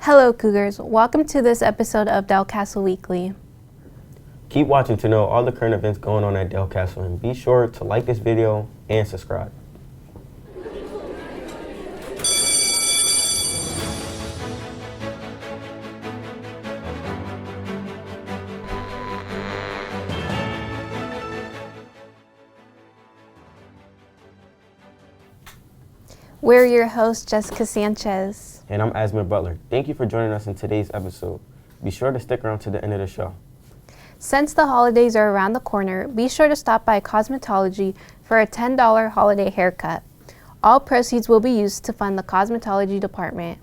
Hello Cougars, welcome to this episode of DelcastleWeekly. Keep watching to know all the current events going on at Del Castle, and be sure to like this video and subscribe. We're your hosts, Jessica Sanchez. And I'm Asmir Butler. Thank you for joining us in today's episode. Be sure to stick around to the end of the show. Since the holidays are around the corner, be sure to stop by Cosmetology for a $10 holiday haircut. All proceeds will be used to fund the cosmetology department.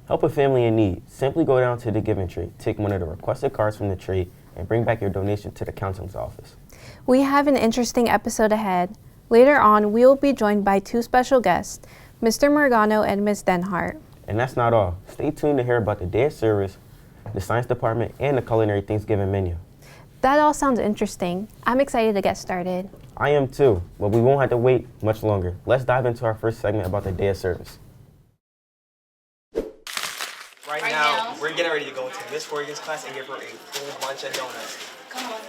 Help a family in need. Simply go down to the giving tree, take one of the requested cards from the tree, and bring back your donation to the counseling's office. We have an interesting episode ahead. Later on, we will be joined by two special guests, Mr. Morgano and Ms. Denhart. And that's not all. Stay tuned to hear about the day of service, the science department, and the culinary Thanksgiving menu. That all sounds interesting. I'm excited to get started. I am too, but we won't have to wait much longer. Let's dive into our first segment about the day of service. Right now, we're getting ready to go into Miss Morgan's class and give her a full bunch of donuts. Come on.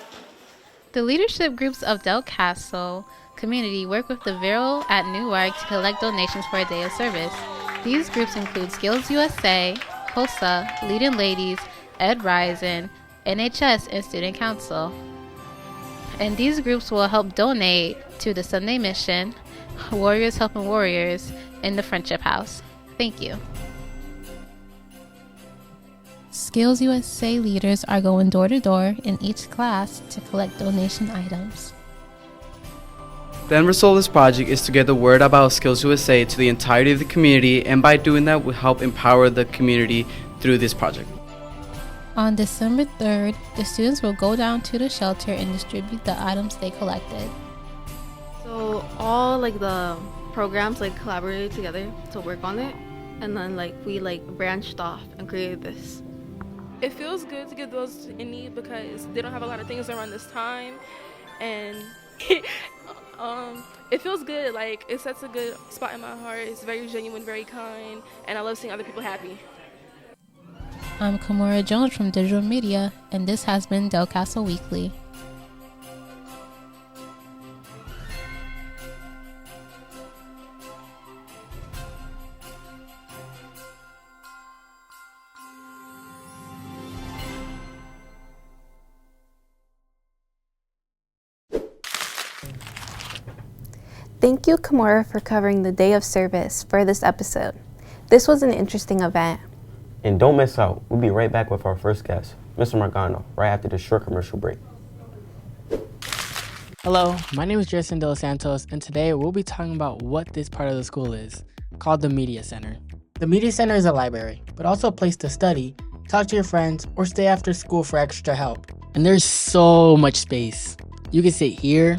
The leadership groups of Del Castle community work with the Vero at Newark to collect donations for a day of service. These groups include Skills USA, HOSA, Leading Ladies, Ed Rising, NHS, and Student Council. And these groups will help donate to the Sunday Mission, Warriors Helping Warriors, and the Friendship House. Thank you. Skills USA leaders are going door to door in each class to collect donation items. The end result of this project is to get the word about Skills USA to the entirety of the community, and by doing that, we help empower the community through this project. On December 3rd, the students will go down to the shelter and distribute the items they collected. So all the programs collaborated together to work on it, and then we branched off and created this. It feels good to give those in need because they don't have a lot of things around this time, and it feels good. It sets a good spot in my heart. It's very genuine, very kind, and I love seeing other people happy. I'm Kamora Jones from Digital Media, and this has been Del Castle Weekly. Thank you, Kamora, for covering the day of service for this episode. This was an interesting event. And don't miss out. We'll be right back with our first guest, Mr. Morgano, right after this short commercial break. Hello, my name is Jason Dos Santos, and today we'll be talking about what this part of the school is, called the Media Center. The Media Center is a library, but also a place to study, talk to your friends, or stay after school for extra help. And there's so much space. You can sit here,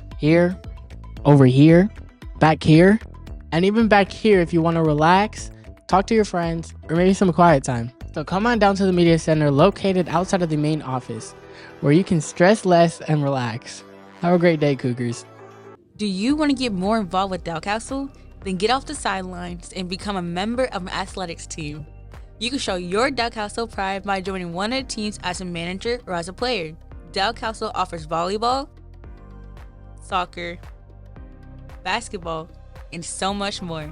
over here, back here, and even back here if you want to relax, talk to your friends, or maybe some quiet time. So come on down to the Media Center located outside of the main office, where you can stress less and relax. Have a great day, Cougars. Do you want to get more involved with Del Castle? Then get off the sidelines and become a member of an athletics team. You can show your Del Castle pride by joining one of the teams as a manager or as a player. Del Castle offers volleyball, soccer, basketball, and so much more.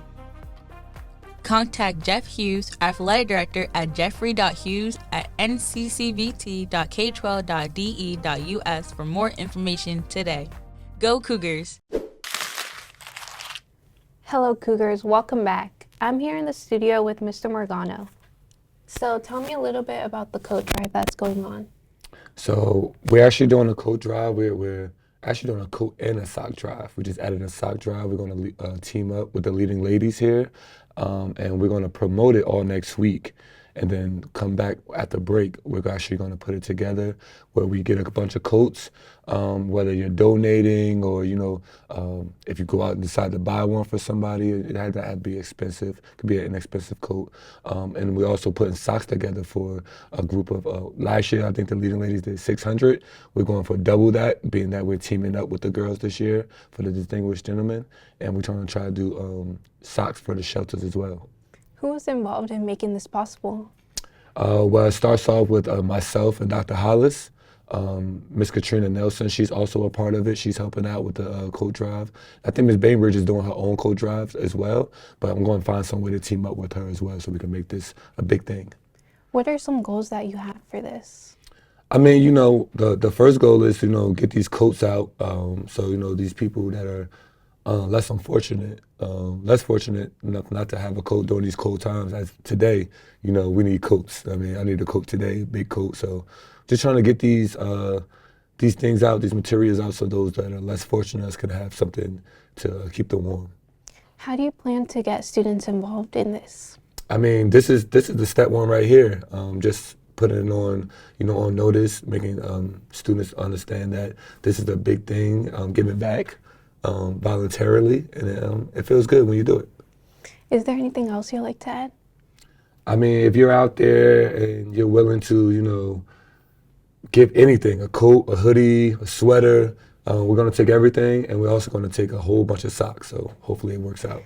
Contact Jeff Hughes, Athletic Director at jeffrey.hughes@nccvt.k12.de.us for more information today. Go Cougars! Hello, Cougars. Welcome back. I'm here in the studio with Mr. Morgano. So tell me a little bit about the coat drive that's going on. So we're actually doing a coat drive. We're actually doing a coat and a sock drive. We just added a sock drive. We're going to team up with the Leading Ladies here, and we're going to promote it all next week. And then come back at the break, we're actually going to put it together where we get a bunch of coats, whether you're donating or, if you go out and decide to buy one for somebody, it had to be expensive. It could be an inexpensive coat. And we're also putting socks together for a group of, last year, I think the Leading Ladies did 600. We're going for double that, being that we're teaming up with the girls this year for the Distinguished Gentlemen. And we're trying to do socks for the shelters as well. Who was involved in making this possible? Well, it starts off with myself and Dr. Hollis. Miss Katrina Nelson, she's also a part of it. She's helping out with the coat drive. I think Miss Bainbridge is doing her own coat drives as well, but I'm going to find some way to team up with her as well so we can make this a big thing. What are some goals that you have for this? I mean, the first goal is to, get these coats out. So, these people that are less fortunate enough not to have a coat during these cold times. As today, we need coats. I mean, I need a coat today, big coat. So just trying to get these things out, these materials out, so those that are less fortunate can have something to keep them warm. How do you plan to get students involved in this? I mean, this is the step one right here. Just putting it on, on notice, making students understand that this is a big thing, giving back voluntarily, and it feels good when you do it. Is there anything else you'd like to add? I mean, if you're out there and you're willing to, give anything, a coat, a hoodie, a sweater, we're going to take everything, and we're also going to take a whole bunch of socks, so hopefully it works out.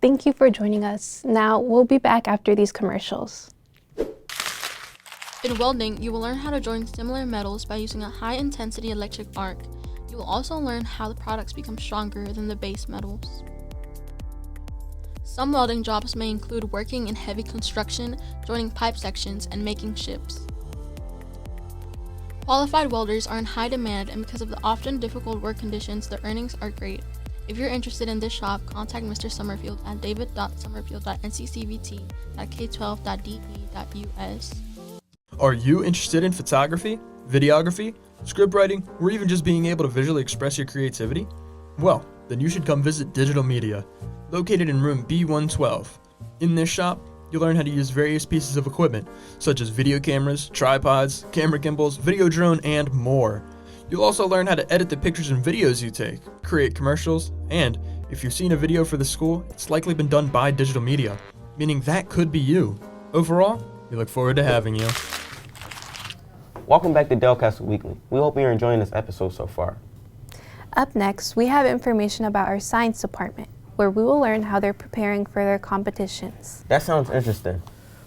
Thank you for joining us. Now, we'll be back after these commercials. In welding, you will learn how to join similar metals by using a high-intensity electric arc. You will also learn how the products become stronger than the base metals. Some welding jobs may include working in heavy construction, joining pipe sections, and making ships. Qualified welders are in high demand, and because of the often difficult work conditions, the earnings are great. If you're interested in this shop, contact Mr. Summerfield at david.summerfield@ncvt.k12.de.us. Are you interested in photography, videography, script writing, or even just being able to visually express your creativity? Well, then you should come visit Digital Media, located in room B112. In this shop, you'll learn how to use various pieces of equipment, such as video cameras, tripods, camera gimbals, video drone, and more. You'll also learn how to edit the pictures and videos you take, create commercials, and if you've seen a video for the school, it's likely been done by Digital Media, meaning that could be you. Overall, we look forward to having you. Welcome back to Delcastle Weekly. We hope you're enjoying this episode so far. Up next, we have information about our science department, where we will learn how they're preparing for their competitions. That sounds interesting.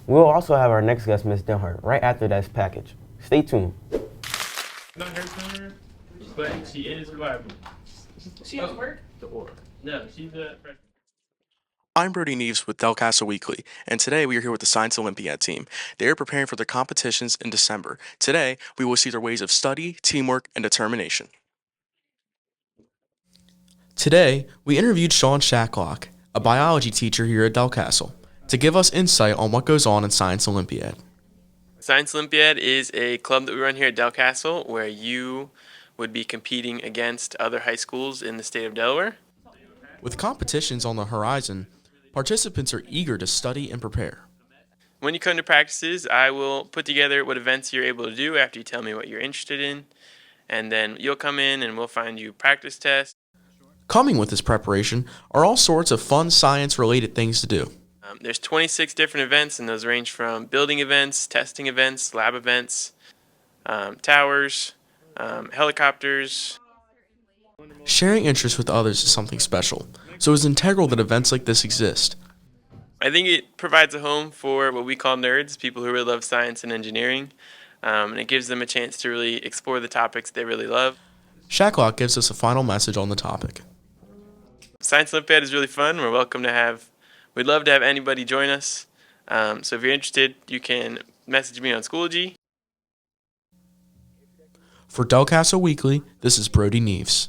We'll also have our next guest, Ms. Denhart, right after this package. Stay tuned. Not her summer, but she is reliable. She has work? No, she's a freshman. I'm Brody Neves with Delcastle Weekly, and today we are here with the Science Olympiad team. They are preparing for their competitions in December. Today, we will see their ways of study, teamwork, and determination. Today, we interviewed Sean Shacklock, a biology teacher here at Delcastle, to give us insight on what goes on in Science Olympiad. Science Olympiad is a club that we run here at Delcastle where you would be competing against other high schools in the state of Delaware. With competitions on the horizon, participants are eager to study and prepare. When you come to practices, I will put together what events you're able to do after you tell me what you're interested in, and then you'll come in and we'll find you practice tests. Coming with this preparation are all sorts of fun science-related things to do. There's 26 different events, and those range from building events, testing events, lab events, towers, helicopters. Sharing interests with others is something special, so it's integral that events like this exist. I think it provides a home for what we call nerds, people who really love science and engineering, and it gives them a chance to really explore the topics they really love. Shacklock gives us a final message on the topic. Science Olympiad is really fun. We'd love to have anybody join us. So if you're interested, you can message me on Schoology. For Delcastle Weekly, this is Brody Neves.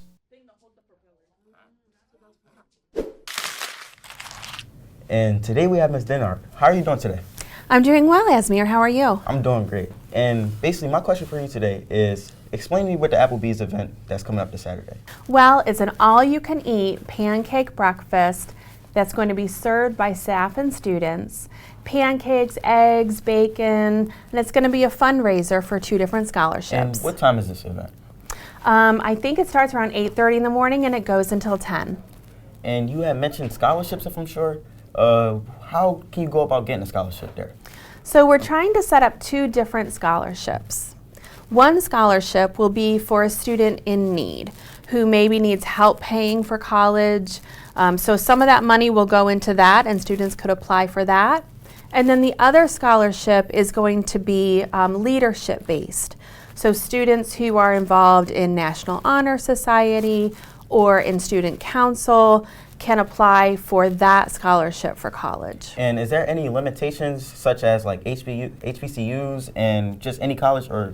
And today we have Ms. Denhart. How are you doing today? I'm doing well, Asmir. How are you? I'm doing great. And basically my question for you today is, explain to me what the Applebee's event that's coming up this Saturday. Well, it's an all-you-can-eat pancake breakfast that's going to be served by staff and students. Pancakes, eggs, bacon, and it's going to be a fundraiser for 2 different scholarships. And what time is this event? I think it starts around 8:30 in the morning and it goes until 10. And you had mentioned scholarships, if I'm sure. How can you go about getting a scholarship there? So we're trying to set up 2 different scholarships. One scholarship will be for a student in need who maybe needs help paying for college. So some of that money will go into that and students could apply for that. And then the other scholarship is going to be leadership based. So students who are involved in National Honor Society or in student council can apply for that scholarship for college. And is there any limitations such as like HBCUs and just any college or?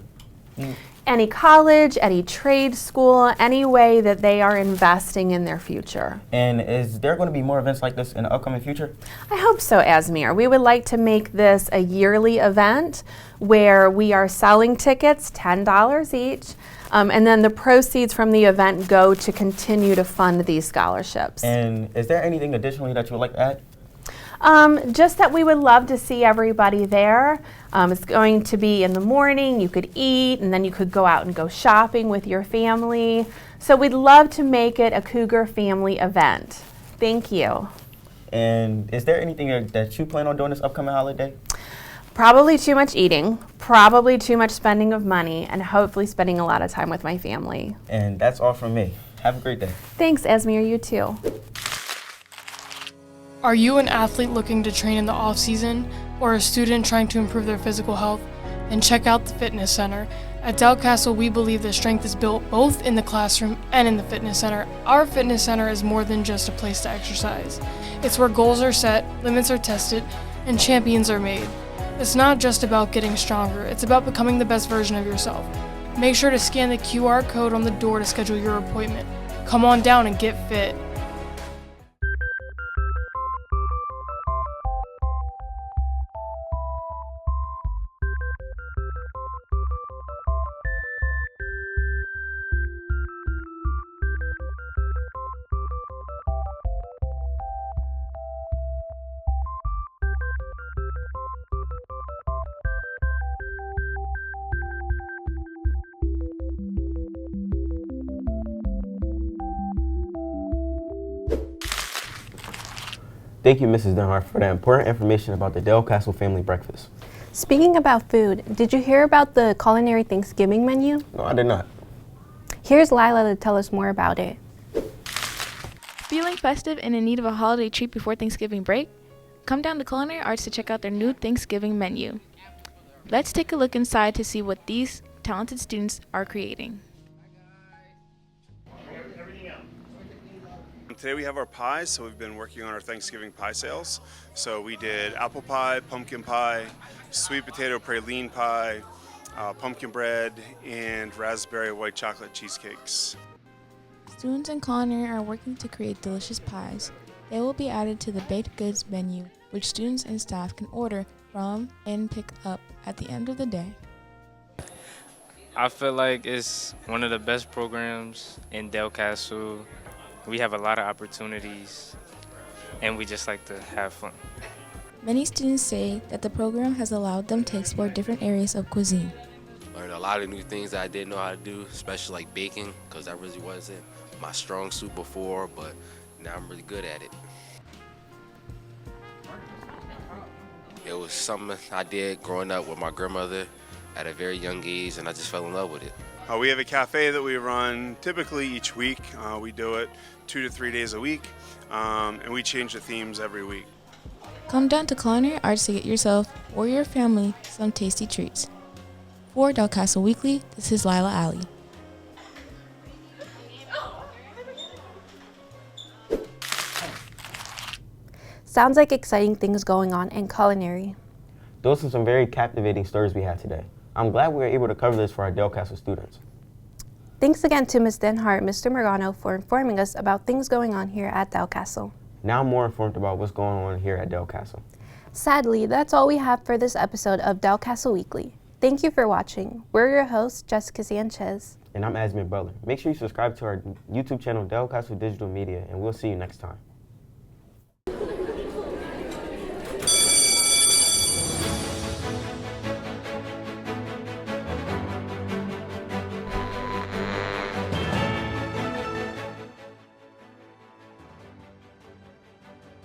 Any college, any trade school, any way that they are investing in their future. And is there going to be more events like this in the upcoming future? I hope so, Asmir. We would like to make this a yearly event where we are selling tickets, $10 each, and then the proceeds from the event go to continue to fund these scholarships. And is there anything additionally that you would like to add? Just that we would love to see everybody there. It's going to be in the morning, you could eat, and then you could go out and go shopping with your family. So we'd love to make it a Cougar family event. Thank you. And is there anything that you plan on doing this upcoming holiday? Probably too much eating, probably too much spending of money, and hopefully spending a lot of time with my family. And that's all from me. Have a great day. Thanks, Asmir, you too. Are you an athlete looking to train in the off-season or a student trying to improve their physical health? Then check out the Fitness Center. At Delcastle, we believe that strength is built both in the classroom and in the fitness center. Our fitness center is more than just a place to exercise. It's where goals are set, limits are tested, and champions are made. It's not just about getting stronger, it's about becoming the best version of yourself. Make sure to scan the QR code on the door to schedule your appointment. Come on down and get fit. Thank you, Mrs. Denhart, for that important information about the Delcastle family breakfast. Speaking about food, did you hear about the culinary Thanksgiving menu? No, I did not. Here's Lila to tell us more about it. Feeling festive and in need of a holiday treat before Thanksgiving break? Come down to Culinary Arts to check out their new Thanksgiving menu. Let's take a look inside to see what these talented students are creating. Today we have our pies, so we've been working on our Thanksgiving pie sales. So we did apple pie, pumpkin pie, sweet potato praline pie, pumpkin bread, and raspberry white chocolate cheesecakes. Students in culinary are working to create delicious pies. They will be added to the baked goods menu, which students and staff can order from and pick up at the end of the day. I feel like it's one of the best programs in Delcastle. We have a lot of opportunities, and we just like to have fun. Many students say that the program has allowed them to explore different areas of cuisine. Learned a lot of new things that I didn't know how to do, especially like baking, because that really wasn't my strong suit before, but now I'm really good at it. It was something I did growing up with my grandmother at a very young age, and I just fell in love with it. We have a cafe that we run typically each week. We do it 2 to 3 days a week, and we change the themes every week. Come down to Culinary Arts to get yourself or your family some tasty treats. For Delcastle Weekly, this is Lila Alley. Sounds like exciting things going on in culinary. Those are some very captivating stories we had today. I'm glad we were able to cover this for our Delcastle students. Thanks again to Ms. Denhart and Mr. Morgano for informing us about things going on here at Delcastle. Now I'm more informed about what's going on here at Delcastle. Sadly, that's all we have for this episode of Delcastle Weekly. Thank you for watching. We're your hosts, Jessica Sanchez. And I'm Asmir Butler. Make sure you subscribe to our YouTube channel, Delcastle Digital Media, and we'll see you next time.